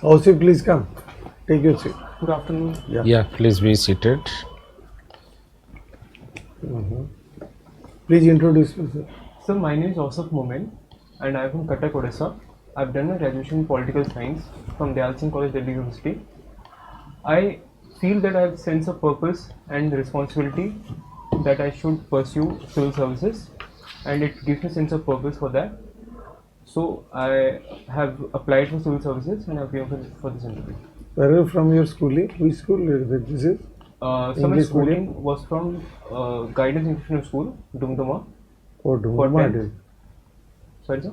Ausaf, please come. Take your seat. Good afternoon. Yeah, please be seated. Please introduce yourself. So my name is Ausaf Momin and I am from Cuttack, Odisha. I've done my graduation in political science from Dayal Singh College, Delhi University. I feel that I have a sense of purpose and responsibility that I should pursue civil services, and it gives me a sense of purpose for that. So I have applied for civil services and I've given for this interview. Where are you from your schooling? Which school this is? So my English schooling medium? was from Guidance International School, Dumduma. Oh, Dumduma. tenth. Sorry, sir?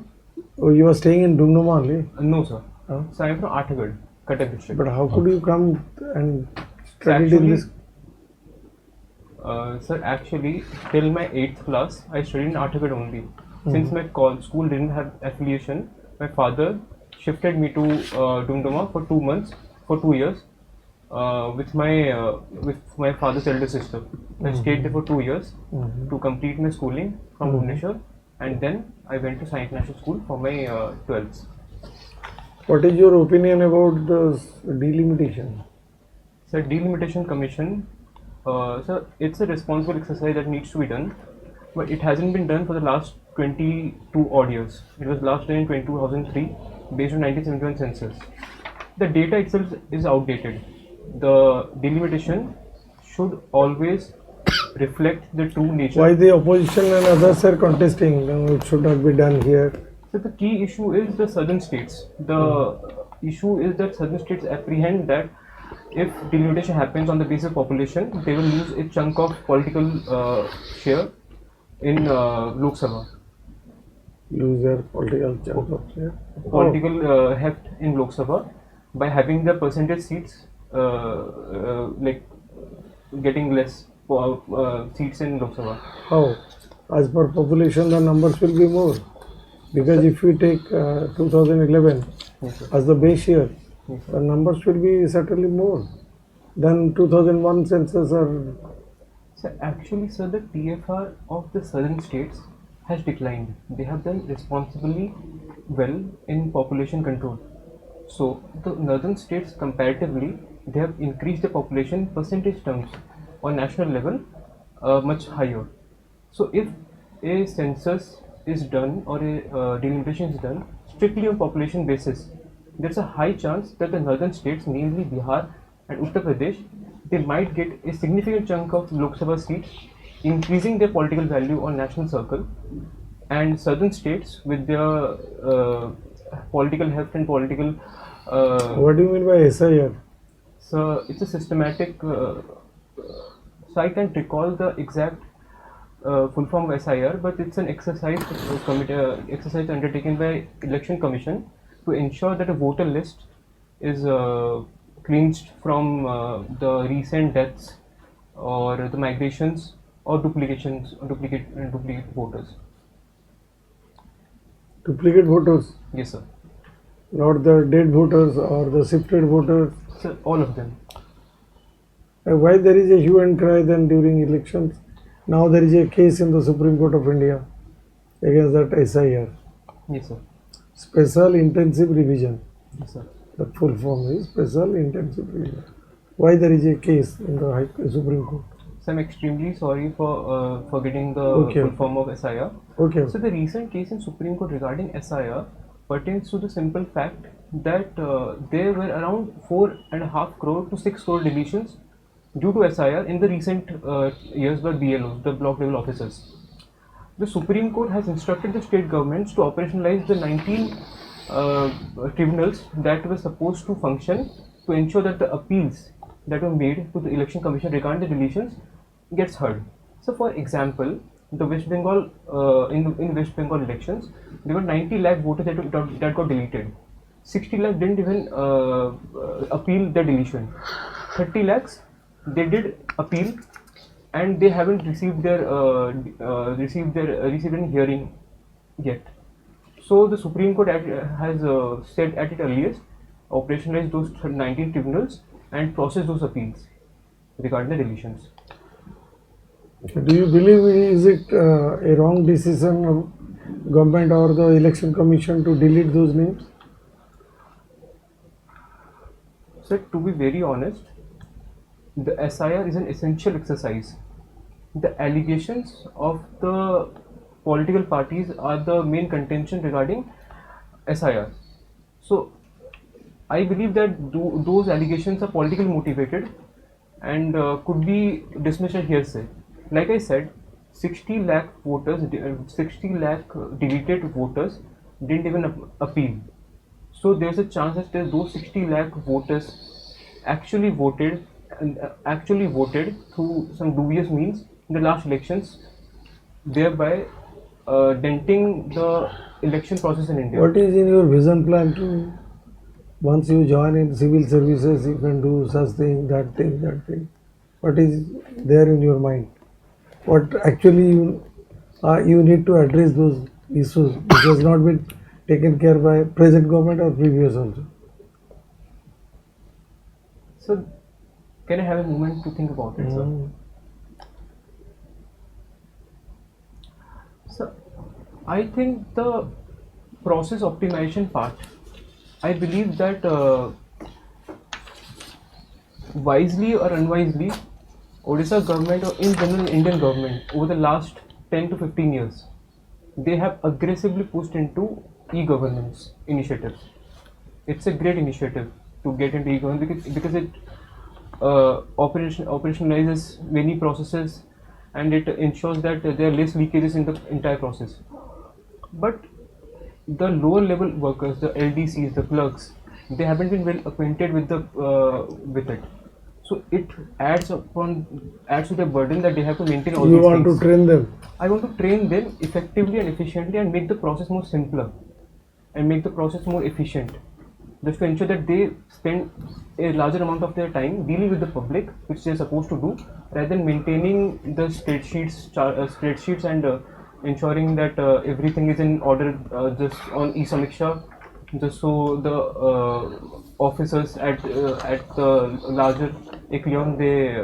Oh, you are staying in Dumduma only? No, sir. Huh? So I am from Athagad, Cuttack district. But how could you come and study in Actually, this? Sir, actually, till my 8th class, I studied in Athagad only. Since my school didn't have affiliation, my father shifted me to Dumduma for 2 months, for 2 years, with my father's elder sister. I stayed there for 2 years to complete my schooling from Bhubaneswar, and then I went to Science National School for my 12th. What is your opinion about the delimitation? Sir, delimitation commission, sir, it's a responsible exercise that needs to be done, but it hasn't been done for the last 22 odd years. It was last done in 2003 based on 1971 census. The data itself is outdated. The delimitation should always reflect the true nature. Why the opposition and others are contesting? No, it should not be done here. So the key issue is the southern states. The issue is that southern states apprehend that if delimitation happens on the basis of population, they will lose a chunk of political share in Lok Sabha. Lose their political chunk of share. Political heft in Lok Sabha by having the percentage seats like getting less seats in Lok Sabha. How? As per population, the numbers will be more. Because if we take 2011 Yes, sir. as the base year, Yes, sir. the numbers will be certainly more than 2001 census or. So actually, sir, the TFR of the southern states has declined. They have done responsibly well in population control. So the northern states comparatively, they have increased the population percentage terms on national level much higher. So if a census is done or a delimitation is done strictly on population basis, there's a high chance that the northern states, namely Bihar and Uttar Pradesh, they might get a significant chunk of Lok Sabha seats, increasing their political value on national circle, and southern states with their political heft and political What do you mean by SIR? so it's a systematic so I can't recall the exact full form of SIR, but it's an exercise exercise undertaken by Election Commission to ensure that a voter list is cleansed from the recent deaths or the migrations or duplications or duplicate voters. Duplicate voters, Yes, sir. not the dead voters or the shifted voters. So all of them. Why there is a hue and cry then during elections? Now there is a case in the Supreme Court of India against that SIR. Yes, sir. Special Intensive Revision. Yes, sir. The full form is Special Intensive Revision. Why there is a case in the Supreme Court? So I'm extremely sorry for forgetting the Okay. full form of SIR. Okay. So the recent case in Supreme Court regarding SIR pertains to the simple fact that there were around 4.5 crore to 6 crore deletions due to SIR in the recent years by BLOs, the block level officers. The Supreme Court has instructed the state governments to operationalize the 19 tribunals that were supposed to function to ensure that the appeals that were made to the Election Commission regarding the deletions gets heard. So, for example, the West Bengal in West Bengal elections, there were 90 lakh voters that got deleted. 60 lakh didn't even appeal their deletion. 30 lakhs they did appeal, and they haven't received any hearing yet. So the Supreme Court has said at its earliest operationalize those 19 tribunals and process those appeals regarding the deletions. Do you believe is it a wrong decision of government or the election commission to delete those names? So to be very honest, the SIR is an essential exercise. The allegations of the political parties are the main contention regarding SIR. So I believe that those allegations are politically motivated and could be dismissed as hearsay. Like I said, 60 lakh voters, 60 lakh deleted voters didn't even appeal. So there's a chance that those 60 lakh voters actually voted and actually voted through some dubious means in the last elections, thereby denting the election process in India. What is in your vision plan to, once you join in civil services, you can do such thing, that thing, that thing? What is there in your mind? What actually you need to address those issues which has not been taken care by present government or previous also? So, can I have a moment to think about it, sir? So, I think the process optimization part, I believe that wisely or unwisely, Odisha government or in general Indian government over the last 10 to 15 years, they have aggressively pushed into e-governance initiatives. It's a great initiative to get into e-governance because it operationalizes many processes and it ensures that there are less leakages in the entire process. But the lower level workers, the LDCs, the clerks, they haven't been well acquainted with with it. So it adds to the burden that they have to maintain all these things. You want to train them? I want to train them effectively and efficiently and make the process more simpler and make the process more efficient. Just to ensure that they spend a larger amount of their time dealing with the public, which they are supposed to do, rather than maintaining the spreadsheets and ensuring that everything is in order just on e-Samiksha, just so the officers at the larger echelon they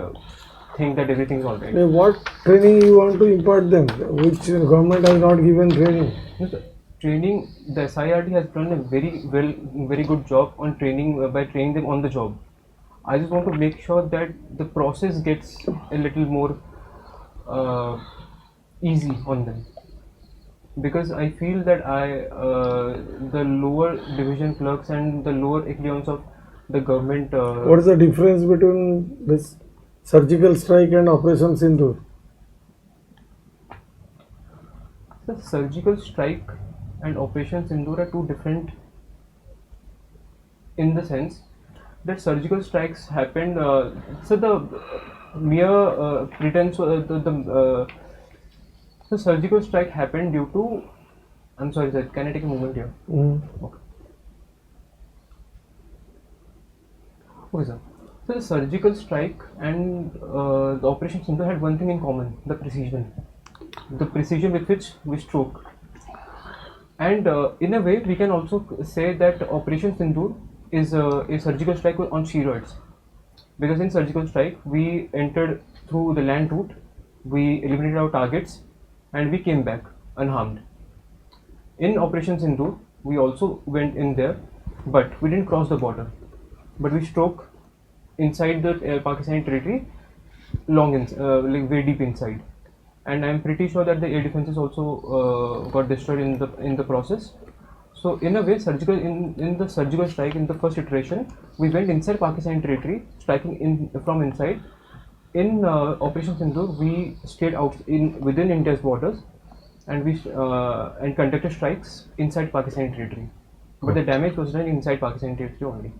think that everything is alright. What training you want to impart them, which government has not given training? Yes, training, the SIRT has done a very good job on training by training them on the job. I just want to make sure that the process gets a little more easy on them, because I feel that the lower division clerks and the lower echelons of the government. What is the difference between this surgical strike and Operation Sindoor? The surgical strike and Operation Sindoor are two different, in the sense that surgical strikes happened. So the mere pretense, the surgical strike happened due to. I'm sorry, sir. Can I take a moment here? Okay. Okay, sir. So the surgical strike and the Operation Sindoor had one thing in common: the precision with which we struck. And in a way, we can also say that Operation Sindoor is a surgical strike on steroids, because in surgical strike we entered through the land route, we eliminated our targets, and we came back unharmed. In Operation Sindoor, we also went in there, but we didn't cross the border, but we struck inside the Pakistani territory, like very deep inside. And I'm pretty sure that the air defenses also got destroyed in the process. So in a way, in the surgical strike, in the first iteration, we went inside Pakistani territory, striking from inside. In Operation Sindoor, we stayed out within India's borders, and we conducted strikes inside Pakistani territory. But the damage was done inside Pakistani territory only.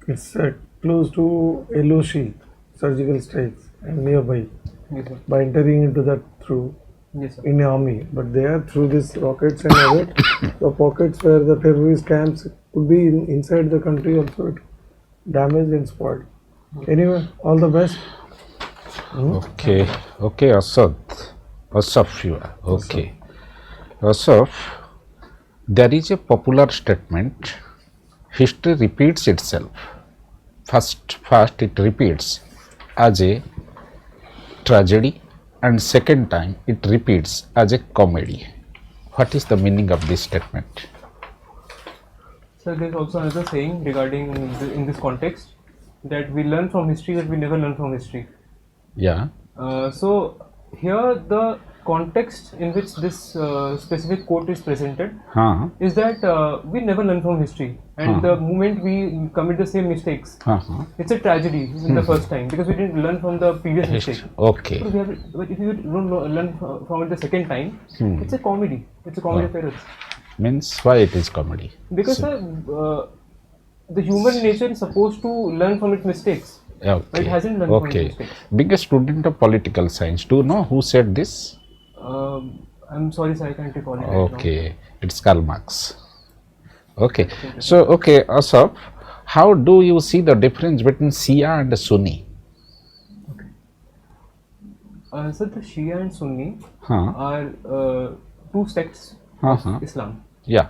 It's close to LOC, surgical strikes, and nearby. Yes, sir. By entering into that through Yes, sir. in the army, but there through these rockets and other the pockets where the terrorist camps could be inside the country also it damaged and spoiled. Anyway, all the best. Okay, Ausaf, you are. Okay. Ausaf, there is a popular statement: history repeats itself. First it repeats as a tragedy, and second time it repeats as a comedy. What is the meaning of this statement? So there's also another saying regarding in this context, that we learn from history that we never learn from history. Yeah. So here the context in which this specific quote is presented Huh. is that we never learn from history, and the moment we commit the same mistakes, Uh-huh. it's a tragedy in the first time because we didn't learn from the previous mistake. Okay. But if you don't learn from it the second time, it's a comedy. It's a comedy of errors. Means why it is comedy? Because the human nature is supposed to learn from its mistakes. Okay. It hasn't learned from its Okay. mistakes. Being a student of political science, do you know who said this? I'm sorry, sir, I can't recall it right Okay, it's Karl Marx. Okay, so okay, Ausaf, how do you see the difference between Shia and Sunni? now. So the Shia and Sunni Huh? are two sects Uh-huh. of Islam. Yeah.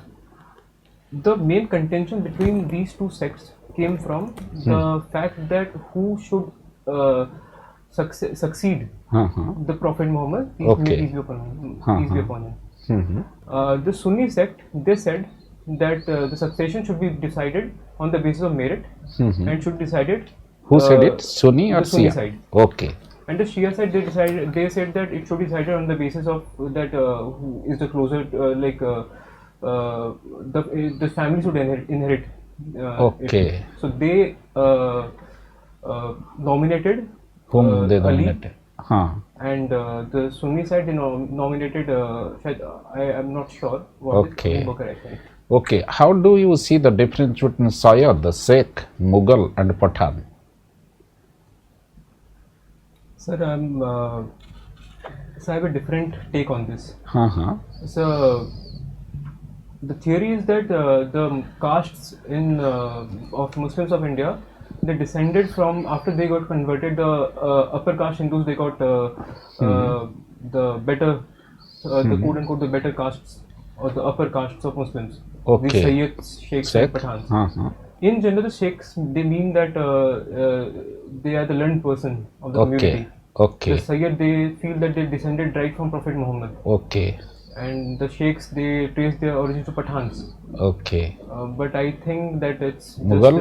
The main contention between these two sects came from the fact that who should succeed Uh-huh. the Prophet Muhammad, Okay. peace be upon him. Mm-hmm. The Sunni sect, they said that the succession should be decided on the basis of merit and should be decided. Who said it? Sunni or the Sunni Shia? side. Okay. And the Shia side, they said that it should be decided on the basis of that who is the closer, the family should inherit. Okay. it. So they nominated Whom they Ali, nominated? Huh. and the Sunni side they nominated. I am not sure what Okay. is Abu Bakr actually. Okay. How do you see the difference between Sayyid, Sheikh, Mughal and Pathan? Sir, so I have a different take on this. Uh-huh. So the theory is that the castes of Muslims of India, they descended from, after they got converted, the upper caste Hindus, they got the better, the quote unquote the better castes or the upper castes of Muslims. Okay. The Sayyids, Sheikhs, and Sheikh? Pathans. Uh-huh. In general, the Sheikhs, they mean that they are the learned person of the community. Okay. The Sayyid, they feel that they descended right from Prophet Muhammad. Okay. And the Sheikhs, they trace their origins to Pathans. Okay. But I think that it's Mughal?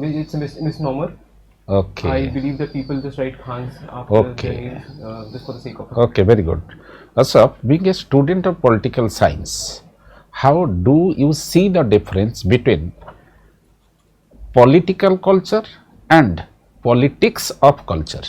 it's a misnomer. Okay. I believe that people just write Khans after Okay. their names just for the sake of it. Okay, very good. Asaf, being a student of political science, how do you see the difference between political culture and politics of culture?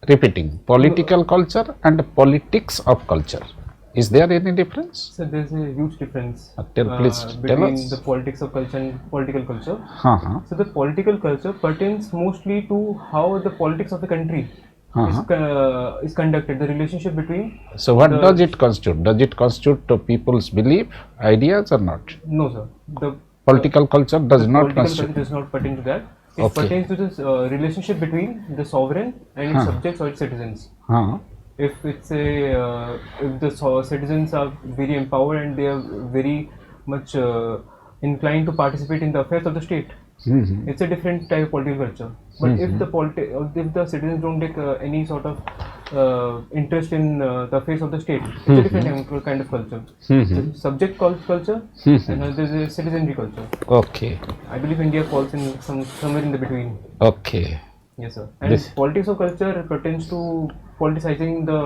Repeating, political culture and politics of culture. Is there any difference? So there's a huge difference Please tell between us. the politics of culture and political culture. Uh-huh. So the political culture pertains mostly to how the politics of the country is conducted, the relationship between. So what does it constitute? Does it constitute to people's belief, ideas or not? No, sir. The Political culture does not political constitute. culture does not pertain to that. It Okay. pertains to this relationship between the sovereign and its subjects or its citizens. Huh. If it's if the citizens are very empowered and they are very much inclined to participate in the affairs of the state, it's a different type of political culture. But if the citizens don't take any sort of interest in the affairs of the state, it's a different kind of culture. The subject culture and there's a citizenry culture. Okay. I believe India falls in somewhere in the between. Okay. Yes, sir. And politics of culture pertains to politicizing the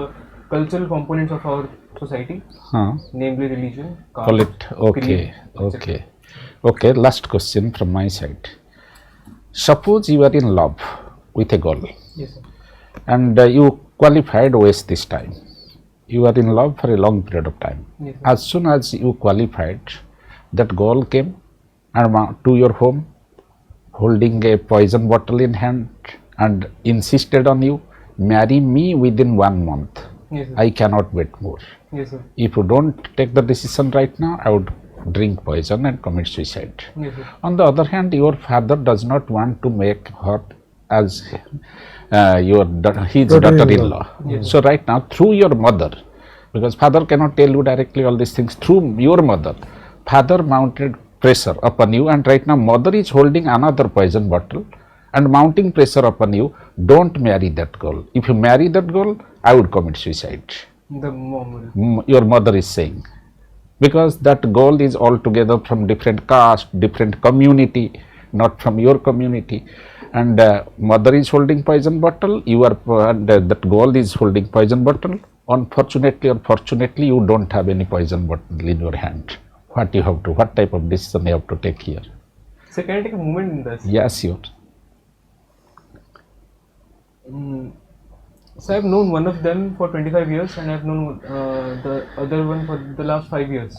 cultural components of our society, Huh. namely religion, caste, Okay. creed, Okay. Okay. Last question from my side. Suppose you are in love with a girl Yes, sir. and you qualified OS this time. You are in love for a long period of time. Yes, sir. As soon as you qualified, that girl came and to your home holding a poison bottle in hand and insisted on you, marry me within 1 month. Yes, sir. I cannot wait more. Yes, sir. If you don't take the decision right now, I would drink poison and commit suicide. Yes, sir. On the other hand, your father does not want to make her as his daughter-in-law. Yes. So right now, through your mother, because father cannot tell you directly all these things, through your mother, father mounted pressure upon you, and right now mother is holding another poison bottle and mounting pressure upon you, don't marry that girl. If you marry that girl, I would commit suicide. The mom will. Your mother is saying, because that girl is altogether from different caste, different community, not from your community. And mother is holding poison bottle, you are and that girl is holding poison bottle. Unfortunately or fortunately, you don't have any poison bottle in your hand. What you have to, what type of decision you have to take here? So can I take a moment in this? Yes, sure. So I've known one of them for 25 years and I've known the other one for the last 5 years.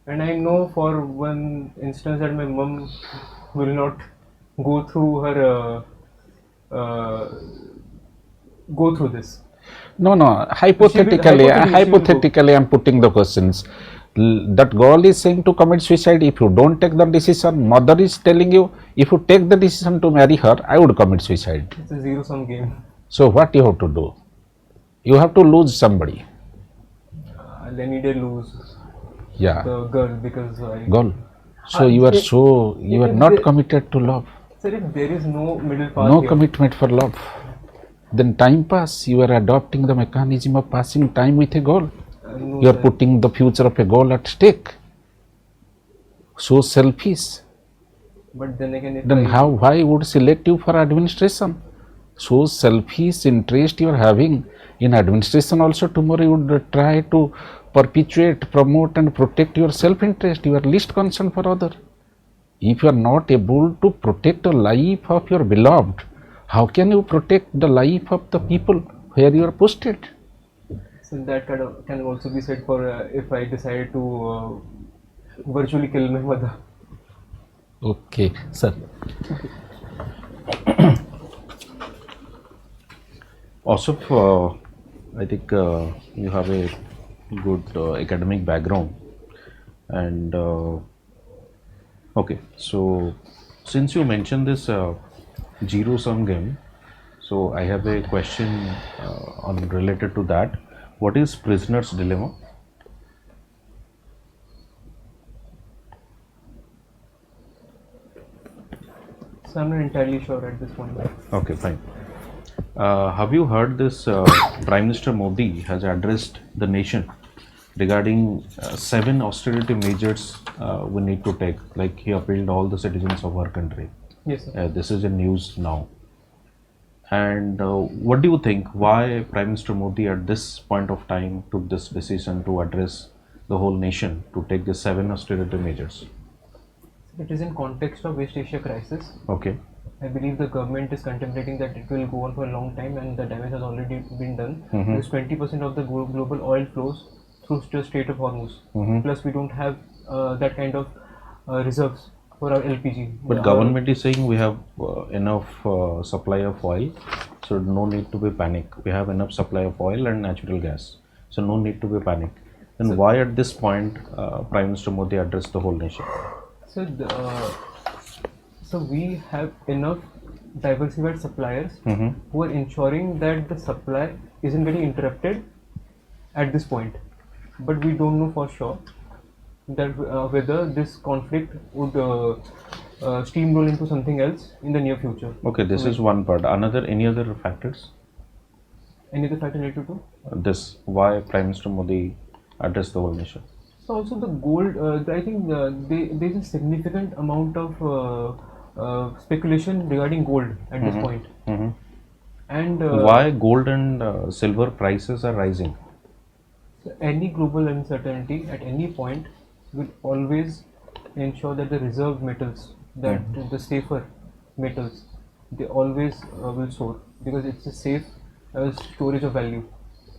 And I know for one instance that my mom will not go through her go through this. No, hypothetically, hypothetically, I'm putting the questions. That girl is saying to commit suicide. If you don't take the decision, mother is telling you, if you take the decision to marry her, I would commit suicide. It's a zero-sum game. So what you have to do? You have to lose somebody. Any day lose Yeah, the girl because girl. So you are not committed to love. Sir, if there is no middle path No here, commitment for love. Then time pass. You are adopting the mechanism of passing time with a goal. no, You are sir. putting the future of a goal at stake. So selfish. But then again, if Then I, why would select you for administration? So selfish interest you are having in administration also, tomorrow you would try to perpetuate, promote and protect your self-interest. You are least concerned for other. If you are not able to protect the life of your beloved, how can you protect the life of the people where you are posted? so that kind of can also be said for if I decide to virtually kill my mother. Okay, sir. Ausaf, I think you have a good academic background, and okay, so since you mentioned this zero sum game, so I have a question on related to that. What is prisoner's dilemma? So I'm not entirely sure at this point. Okay, fine. Have you heard this? Prime Minister Modi has addressed the nation regarding 7 austerity measures we need to take. Like he appealed all the citizens of our country. Yes, sir. This is in news now. And what do you think? Why Prime Minister Modi at this point of time took this decision to address the whole nation to take the 7 austerity measures? It is in context of West Asia crisis. Okay. I believe the government is contemplating that it will go on for a long time and the damage has already been done. Because 20% of the global oil flows through the Strait of Hormuz. Plus we don't have that kind of reserves for our LPG. But government is saying we have enough supply of oil, so no need to be panic. We have enough supply of oil and natural gas, so no need to be panic. Then why at this point Prime Minister Modi addressed the whole nation? So we have enough diversified suppliers who are ensuring that the supply isn't getting interrupted at this point. But we don't know for sure that whether this conflict would steamroll into something else in the near future. Okay, this is one part. Any other factors? Any other factor related to? This why Prime Minister Modi addressed the whole nation? So also the gold, I think there is a significant amount of speculation regarding gold at this point. And Why gold and silver prices are rising? any global uncertainty at any point will always ensure that the reserve metals, that the safer metals, they always will soar because it's a safe storage of value.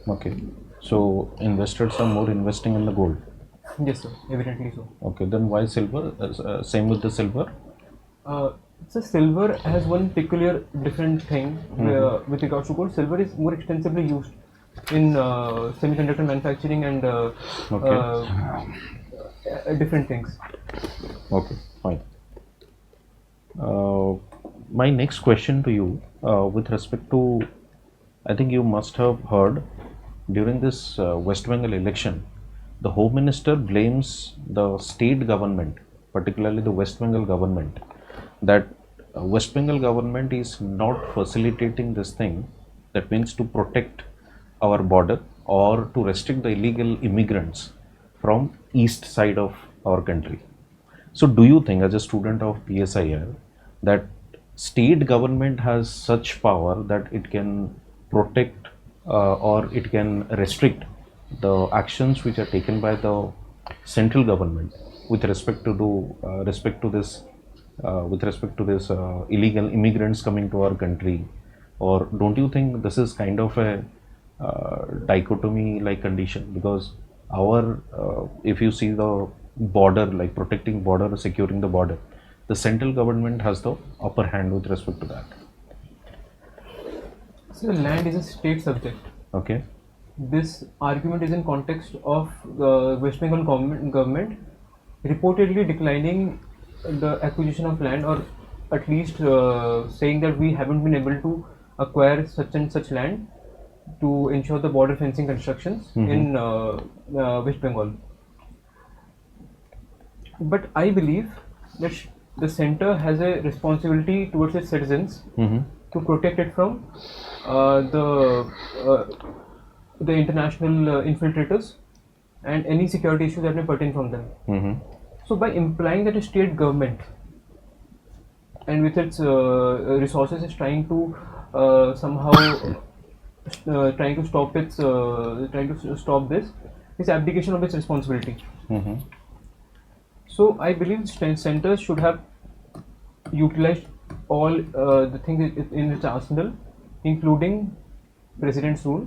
Okay, so investors are more investing in the gold. Yes, sir, evidently so. Okay, then why silver? Same with the silver. So silver has one peculiar different thing with regards to gold. Silver is more extensively used in semiconductor manufacturing and different things. Okay, fine. My next question to you, with respect to, I think you must have heard during this West Bengal election, the Home Minister blames the state government, particularly the West Bengal government, that West Bengal government is not facilitating this thing, that means to protect our border or to restrict the illegal immigrants from east side of our country. So do you think, as a student of PSIR, that state government has such power that it can protect or it can restrict the actions which are taken by the central government with respect to this illegal immigrants coming to our country? Or don't you think this is kind of a dichotomy like condition? Because our if you see the border, like protecting border, securing the border, the central government has the upper hand with respect to that. So land is a state subject. Okay. This argument is in context of the West Bengal government reportedly declining the acquisition of land, or at least saying that we haven't been able to acquire such and such land to ensure the border fencing constructions in West Bengal. But I believe that the center has a responsibility towards its citizens to protect it from the international infiltrators and any security issues that may pertain from them. So by implying that a state government and with its resources is trying to somehow trying to stop this is abdication of its responsibility. So I believe centers should have utilized all the things in its arsenal, including President's rule,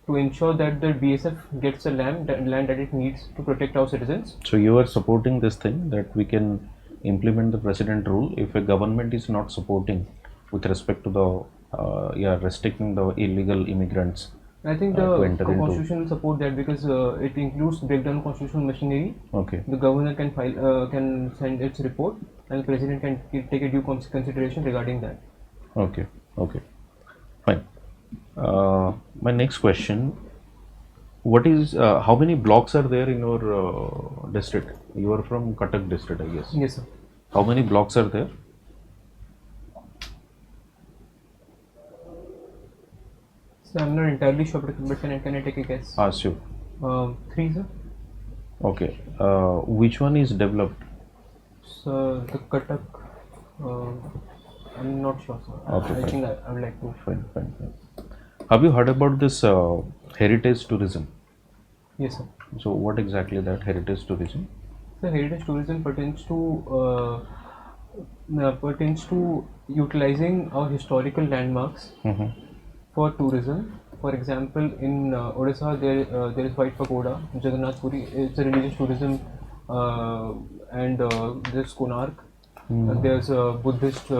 to ensure that the BSF gets the land that it needs to protect our citizens. So you are supporting this thing that we can implement the President rule if a government is not supporting with respect to the restricting the illegal immigrants. I think the constitution will support that because it includes breakdown constitutional machinery. Okay. The governor can file, can send its report, and the president can take a due consideration regarding that. Okay. Okay. Fine. My next question: what is how many blocks are there in your district? You are from Cuttack district, I guess. Yes, sir. How many blocks are there? So I'm not entirely sure, but can I take a guess? Ask you. 3, sir. Okay. Which one is developed? So the Cuttack. I'm not sure, sir. Okay, I fine. think I would like to. Fine. Have you heard about this heritage tourism? Yes, sir. So what exactly that heritage tourism? So heritage tourism pertains to utilizing our historical landmarks for tourism. For example, in Odisha, there is White Pagoda, Jagannath Puri. It's a religious tourism, and there's Konark. There's a Buddhist.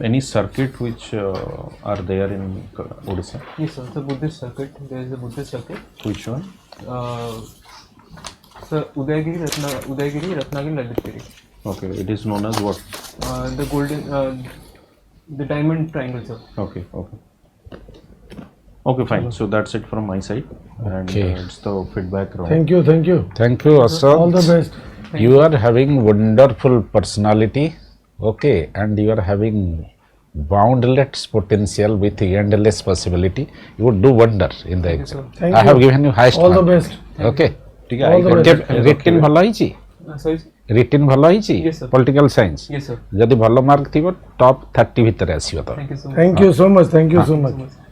Any circuit which are there in Odisha? Yes, sir. It's a Buddhist circuit. There is a Buddhist circuit. Which one? Sir, Udayagiri, Ratnagiri, Lalitgiri. Okay, it is known as what? The golden, the diamond triangle, sir. Okay. Okay, fine. So that's it from my side, and it's the feedback round. Thank you. Thank you, Ausaf. All the best. You are having wonderful personality, okay, and you are having boundless potential with endless possibility. You would do wonder in the exam. Thank I have you. given you highest All the mark. best. Okay. All the best. Written ଭଲ ହେଇଛି? Sorry? Written ଭଲ ହେଇଛି? Yes, sir. Political science. Yes, sir. ଯଦି ଭଲ mark ଥିବ top 30 ଭିତରେ ଆସିବ ତ। Thank you so much. Thank you so much. Thank you so much.